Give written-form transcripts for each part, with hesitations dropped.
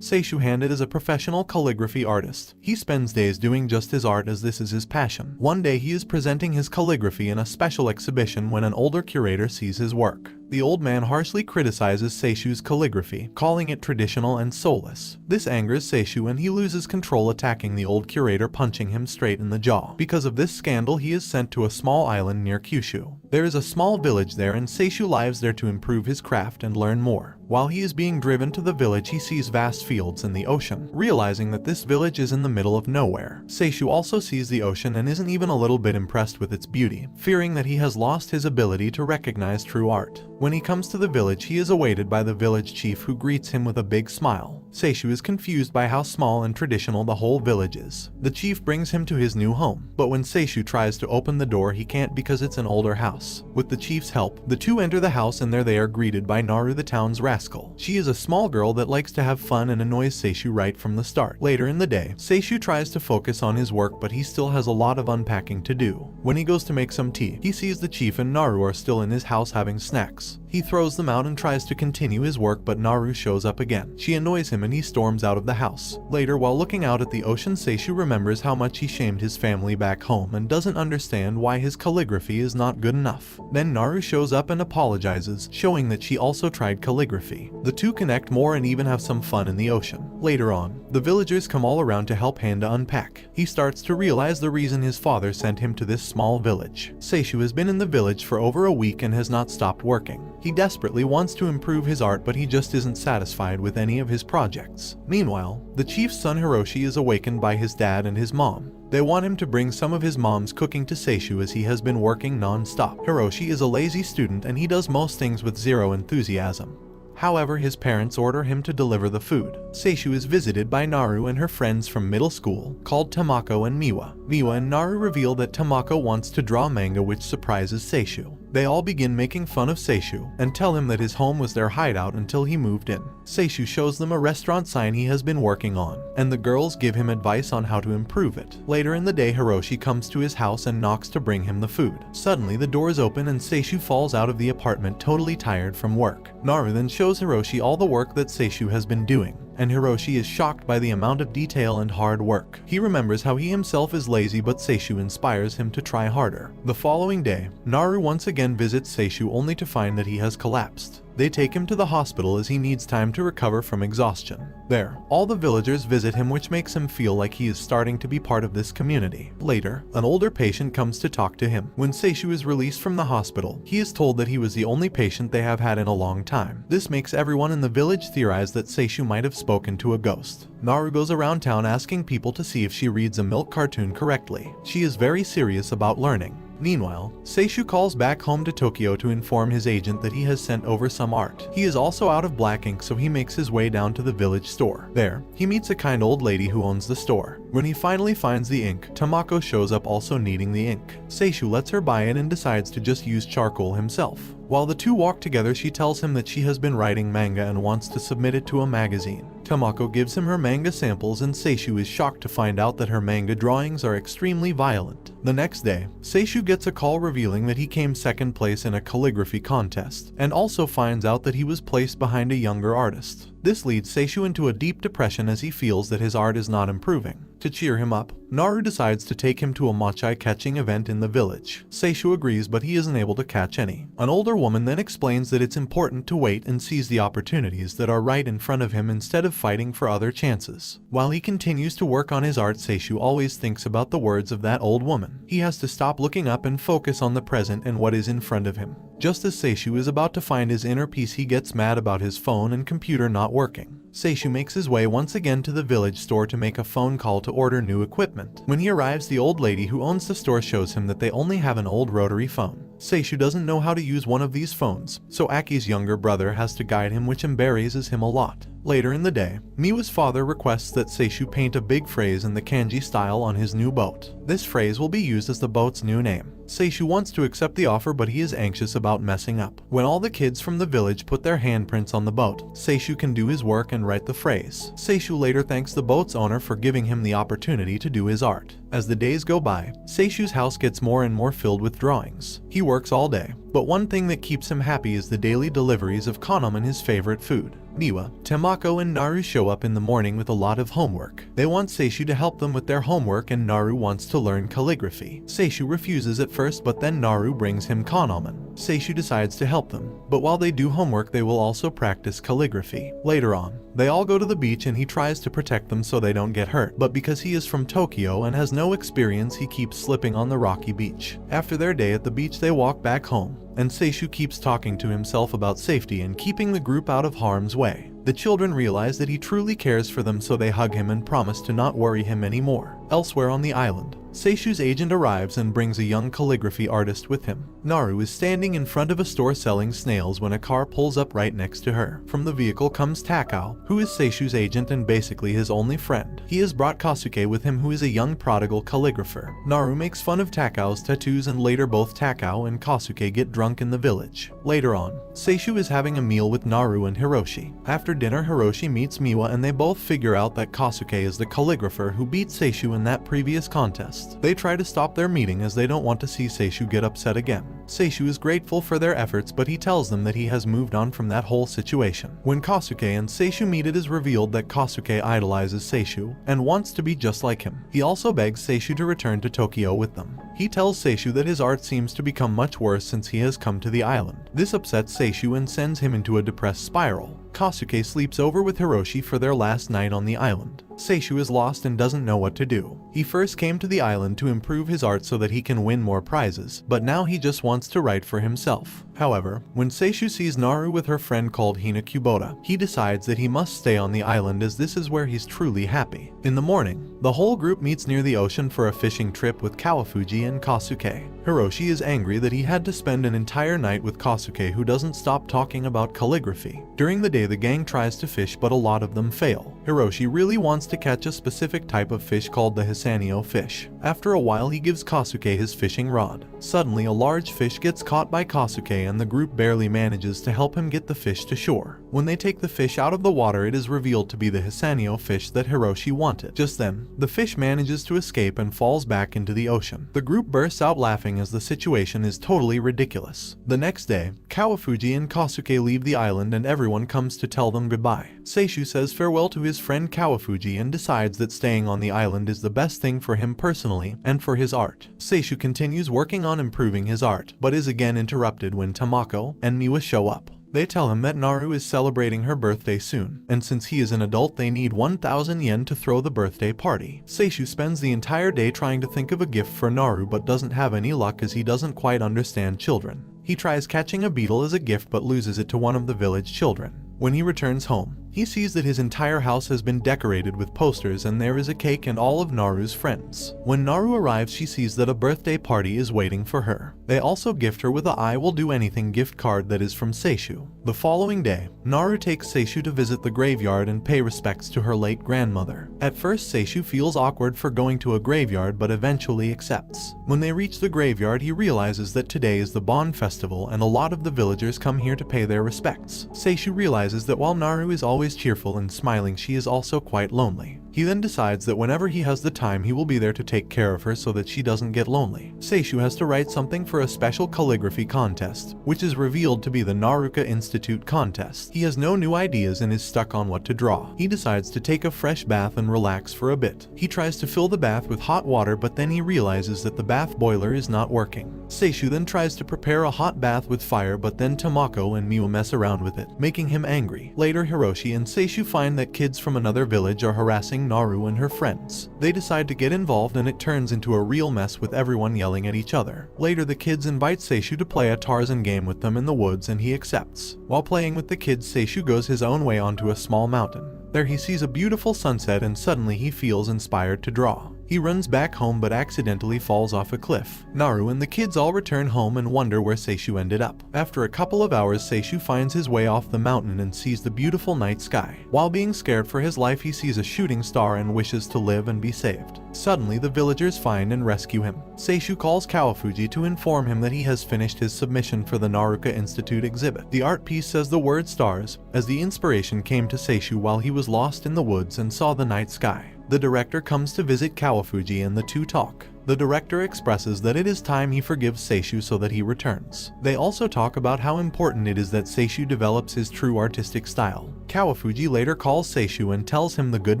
Seishu Handa is a professional calligraphy artist. He spends days doing just his art as this is his passion. One day he is presenting his calligraphy in a special exhibition when an older curator sees his work. The old man harshly criticizes Seishu's calligraphy, calling it traditional and soulless. This angers Seishu and he loses control, attacking the old curator, punching him straight in the jaw. Because of this scandal, he is sent to a small island near Kyushu. There is a small village there and Seishu lives there to improve his craft and learn more. While he is being driven to the village, he sees vast fields in the ocean. Realizing that this village is in the middle of nowhere, Seishu also sees the ocean and isn't even a little bit impressed with its beauty, fearing that he has lost his ability to recognize true art. When he comes to the village, he is awaited by the village chief, who greets him with a big smile. Seishu is confused by how small and traditional the whole village is. The chief brings him to his new home, but when Seishu tries to open the door, he can't because it's an older house. With the chief's help, the two enter the house and there they are greeted by Naru, the town's rascal. She is a small girl that likes to have fun and annoys Seishu right from the start. Later in the day, Seishu tries to focus on his work, but he still has a lot of unpacking to do. When he goes to make some tea, he sees the chief and Naru are still in his house having snacks. He throws them out and tries to continue his work, but Naru shows up again. She annoys him and he storms out of the house. Later, while looking out at the ocean, Seishu remembers how much he shamed his family back home and doesn't understand why his calligraphy is not good enough. Then Naru shows up and apologizes, showing that she also tried calligraphy. The two connect more and even have some fun in the ocean. Later on, the villagers come all around to help Handa unpack. He starts to realize the reason his father sent him to this small village. Seishu has been in the village for over a week and has not stopped working. He desperately wants to improve his art, but he just isn't satisfied with any of his projects. Meanwhile, the chief's son Hiroshi is awakened by his dad and his mom. They want him to bring some of his mom's cooking to Seishu as he has been working non-stop. Hiroshi is a lazy student and he does most things with zero enthusiasm. However, his parents order him to deliver the food. Seishu is visited by Naru and her friends from middle school, called Tamako and Miwa. Miwa and Naru reveal that Tamako wants to draw manga, which surprises Seishu. They all begin making fun of Seishu and tell him that his home was their hideout until he moved in. Seishu shows them a restaurant sign he has been working on, and the girls give him advice on how to improve it. Later in the day, Hiroshi comes to his house and knocks to bring him the food. Suddenly, the doors open and Seishu falls out of the apartment totally tired from work. Naru then shows Hiroshi all the work that Seishu has been doing, and Hiroshi is shocked by the amount of detail and hard work. He remembers how he himself is lazy, but Seishu inspires him to try harder. The following day, Naru once again visits Seishu only to find that he has collapsed. They take him to the hospital as he needs time to recover from exhaustion. There, all the villagers visit him, which makes him feel like he is starting to be part of this community. Later, an older patient comes to talk to him. When Seishu is released from the hospital, he is told that he was the only patient they have had in a long time. This makes everyone in the village theorize that Seishu might have spoken to a ghost. Naru goes around town asking people to see if she reads a milk cartoon correctly. She is very serious about learning. Meanwhile, Seishu calls back home to Tokyo to inform his agent that he has sent over some art. He is also out of black ink, so he makes his way down to the village store. There, he meets a kind old lady who owns the store. When he finally finds the ink, Tamako shows up also needing the ink. Seishu lets her buy it and decides to just use charcoal himself. While the two walk together, she tells him that she has been writing manga and wants to submit it to a magazine. Tamako gives him her manga samples and Seishu is shocked to find out that her manga drawings are extremely violent. The next day, Seishu gets a call revealing that he came second place in a calligraphy contest, and also finds out that he was placed behind a younger artist. This leads Seishu into a deep depression as he feels that his art is not improving. To cheer him up, Naru decides to take him to a mochi catching event in the village. Seishu agrees, but he isn't able to catch any. An older woman then explains that it's important to wait and seize the opportunities that are right in front of him instead of fighting for other chances. While he continues to work on his art, Seishu always thinks about the words of that old woman. He has to stop looking up and focus on the present and what is in front of him. Just as Seishu is about to find his inner peace, he gets mad about his phone and computer not working. Seishu makes his way once again to the village store to make a phone call to order new equipment. When he arrives, the old lady who owns the store shows him that they only have an old rotary phone. Seishu doesn't know how to use one of these phones, so Aki's younger brother has to guide him, which embarrasses him a lot. Later in the day, Miwa's father requests that Seishu paint a big phrase in the kanji style on his new boat. This phrase will be used as the boat's new name. Seishu wants to accept the offer, but he is anxious about messing up. When all the kids from the village put their handprints on the boat, Seishu can do his work and write the phrase. Seishu later thanks the boat's owner for giving him the opportunity to do his art. As the days go by, Seishu's house gets more and more filled with drawings. He works all day, But one thing that keeps him happy is the daily deliveries of Kanam, his favorite food. Miwa, Tamako, and Naru show up in the morning with a lot of homework. They want Seishu to help them with their homework, and Naru wants to learn calligraphy. Seishu refuses at first, but then Naru brings him Kanam. Seishu decides to help them, but while they do homework they will also practice calligraphy. Later on, they all go to the beach and he tries to protect them so they don't get hurt, but because he is from Tokyo and has no experience, he keeps slipping on the rocky beach. After their day at the beach, they walk back home, and Seishu keeps talking to himself about safety and keeping the group out of harm's way. The children realize that he truly cares for them, so they hug him and promise to not worry him anymore. Elsewhere on the island, Seishu's agent arrives and brings a young calligraphy artist with him. Naru is standing in front of a store selling snails when a car pulls up right next to her. From the vehicle comes Takao, who is Seishu's agent and basically his only friend. He has brought Kasuke with him, who is a young prodigal calligrapher. Naru makes fun of Takao's tattoos, and later both Takao and Kasuke get drunk in the village. Later on, Seishu is having a meal with Naru and Hiroshi. After dinner, Hiroshi meets Miwa and they both figure out that Kasuke is the calligrapher who beat Seishu in that previous contest. They try to stop their meeting as they don't want to see Seishu get upset again. Seishu is grateful for their efforts, but he tells them that he has moved on from that whole situation. When Kasuke and Seishu meet, it is revealed that Kasuke idolizes Seishu and wants to be just like him. He also begs Seishu to return to Tokyo with them. He tells Seishu that his art seems to become much worse since he has come to the island. This upsets Seishu and sends him into a depressed spiral. Kasuke sleeps over with Hiroshi for their last night on the island. Seishu is lost and doesn't know what to do. He first came to the island to improve his art so that he can win more prizes, but now he just wants to write for himself. However, when Seishu sees Naru with her friend called Hina Kubota, he decides that he must stay on the island as this is where he's truly happy. In the morning, the whole group meets near the ocean for a fishing trip with Kawafuji and Kasuke. Hiroshi is angry that he had to spend an entire night with Kasuke, who doesn't stop talking about calligraphy. During the day, the gang tries to fish, but a lot of them fail. Hiroshi really wants to catch a specific type of fish called the Hisanio fish. After a while, he gives Kasuke his fishing rod. Suddenly, a large fish gets caught by Kasuke and the group barely manages to help him get the fish to shore. When they take the fish out of the water, it is revealed to be the Hisanio fish that Hiroshi wanted. Just then, the fish manages to escape and falls back into the ocean. The group bursts out laughing as the situation is totally ridiculous. The next day, Kawafuji and Kasuke leave the island and everyone comes to tell them goodbye. Seishu says farewell to his friend Kawafuji and decides that staying on the island is the best thing for him personally and for his art. Seishu continues working on improving his art, but is again interrupted when Tamako and Miwa show up. They tell him that Naru is celebrating her birthday soon, and since he is an adult they need 1,000 yen to throw the birthday party. Seishu spends the entire day trying to think of a gift for Naru but doesn't have any luck as he doesn't quite understand children. He tries catching a beetle as a gift but loses it to one of the village children. When he returns home, he sees that his entire house has been decorated with posters and there is a cake and all of Naru's friends. When Naru arrives, she sees that a birthday party is waiting for her. They also gift her with a "I will do anything" gift card that is from Seishu. The following day, Naru takes Seishu to visit the graveyard and pay respects to her late grandmother. At first, Seishu feels awkward for going to a graveyard but eventually accepts. When they reach the graveyard, he realizes that today is the Bon festival and a lot of the villagers come here to pay their respects. Seishu realizes that while Naru is always cheerful and smiling, she is also quite lonely. He then decides that whenever he has the time he will be there to take care of her so that she doesn't get lonely. Seishu has to write something for a special calligraphy contest, which is revealed to be the Naruka Institute contest. He has no new ideas and is stuck on what to draw. He decides to take a fresh bath and relax for a bit. He tries to fill the bath with hot water but then he realizes that the bath boiler is not working. Seishu then tries to prepare a hot bath with fire but then Tamako and Miwa mess around with it, making him angry. Later, Hiroshi and Seishu find that kids from another village are harassing Naru and her friends. They decide to get involved and it turns into a real mess with everyone yelling at each other. Later, the kids invite Seishu to play a Tarzan game with them in the woods and he accepts. While playing with the kids, Seishu goes his own way onto a small mountain. There he sees a beautiful sunset and suddenly he feels inspired to draw. He runs back home but accidentally falls off a cliff. Naru and the kids all return home and wonder where Seishu ended up. After a couple of hours, Seishu finds his way off the mountain and sees the beautiful night sky. While being scared for his life, he sees a shooting star and wishes to live and be saved. Suddenly, the villagers find and rescue him. Seishu calls Kawafuji to inform him that he has finished his submission for the Naruka Institute exhibit. The art piece says the word stars, as the inspiration came to Seishu while he was lost in the woods and saw the night sky. The director comes to visit Kawafuji and the two talk. The director expresses that it is time he forgives Seishu so that he returns. They also talk about how important it is that Seishu develops his true artistic style. Kawafuji later calls Seishu and tells him the good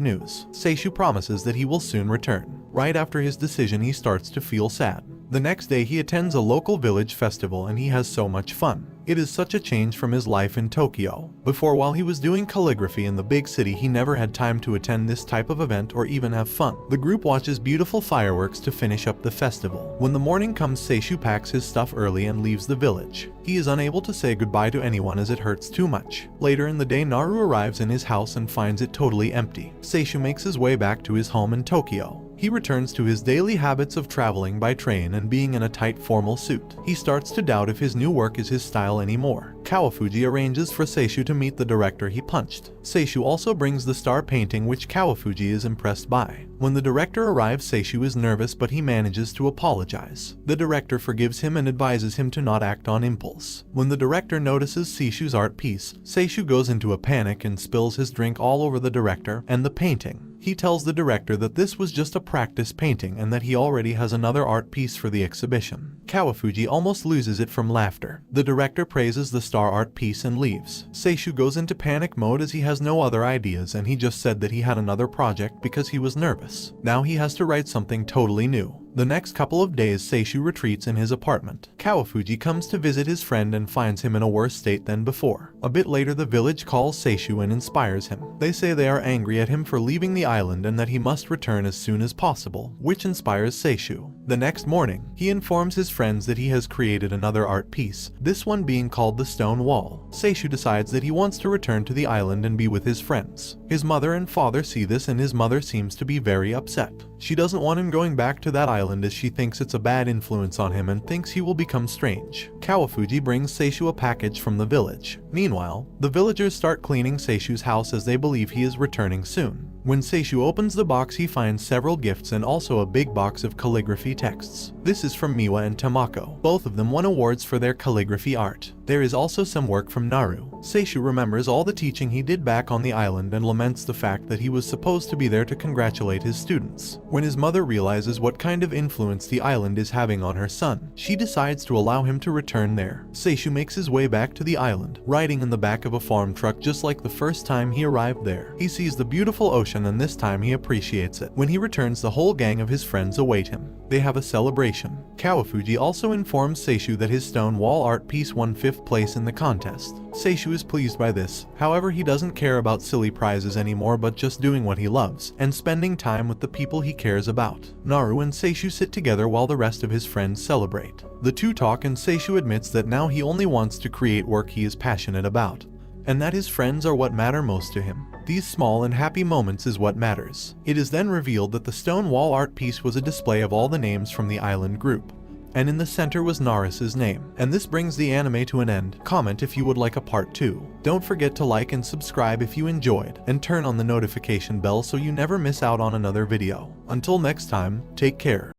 news. Seishu promises that he will soon return. Right after his decision, he starts to feel sad. The next day he attends a local village festival and he has so much fun. It is such a change from his life in Tokyo. Before, while he was doing calligraphy in the big city, he never had time to attend this type of event or even have fun. The group watches beautiful fireworks to finish up the festival. When the morning comes, Seishu packs his stuff early and leaves the village. He is unable to say goodbye to anyone as it hurts too much. Later in the day, Naru arrives in his house and finds it totally empty. Seishu makes his way back to his home in Tokyo. He returns to his daily habits of traveling by train and being in a tight formal suit. He starts to doubt if his new work is his style anymore. Kawafuji arranges for Seishu to meet the director he punched. Seishu also brings the star painting, which Kawafuji is impressed by. When the director arrives, Seishu is nervous, but he manages to apologize. The director forgives him and advises him to not act on impulse. When the director notices Seishu's art piece, Seishu goes into a panic and spills his drink all over the director and the painting. He tells the director that this was just a practice painting and that he already has another art piece for the exhibition. Kawafuji almost loses it from laughter. The director praises the star art piece and leaves. Seishu goes into panic mode as he has no other ideas and he just said that he had another project because he was nervous. Now he has to write something totally new. The next couple of days, Seishu retreats in his apartment. Kawafuji comes to visit his friend and finds him in a worse state than before. A bit later, the village calls Seishu and inspires him. They say they are angry at him for leaving the island and that he must return as soon as possible, which inspires Seishu. The next morning, he informs his friends that he has created another art piece, this one being called the Stone Wall. Seishu decides that he wants to return to the island and be with his friends. His mother and father see this and his mother seems to be very upset. She doesn't want him going back to that island as she thinks it's a bad influence on him and thinks he will become strange. Kawafuji brings Seishu a package from the village. Meanwhile, the villagers start cleaning Seishu's house as they believe he is returning soon. When Seishu opens the box, he finds several gifts and also a big box of calligraphy texts. This is from Miwa and Tamako. Both of them won awards for their calligraphy art. There is also some work from Naru. Seishu remembers all the teaching he did back on the island and laments the fact that he was supposed to be there to congratulate his students. When his mother realizes what kind of influence the island is having on her son, she decides to allow him to return there. Seishu makes his way back to the island, riding in the back of a farm truck just like the first time he arrived there. He sees the beautiful ocean and this time he appreciates it. When he returns, the whole gang of his friends await him. They have a celebration. Kawafuji also informs Seishu that his stone wall art piece won 5th place in the contest. Seishu is pleased by this. However, he doesn't care about silly prizes anymore, but just doing what he loves and spending time with the people he cares about. Naru and Seishu sit together while the rest of his friends celebrate. The two talk and Seishu admits that now he only wants to create work he is passionate about, and that his friends are what matter most to him. These small and happy moments is what matters. It is then revealed that the stone wall art piece was a display of all the names from the island group, and in the center was Naris's name. And this brings the anime to an end. Comment if you would like a part 2. Don't forget to like and subscribe if you enjoyed, and turn on the notification bell so you never miss out on another video. Until next time, take care.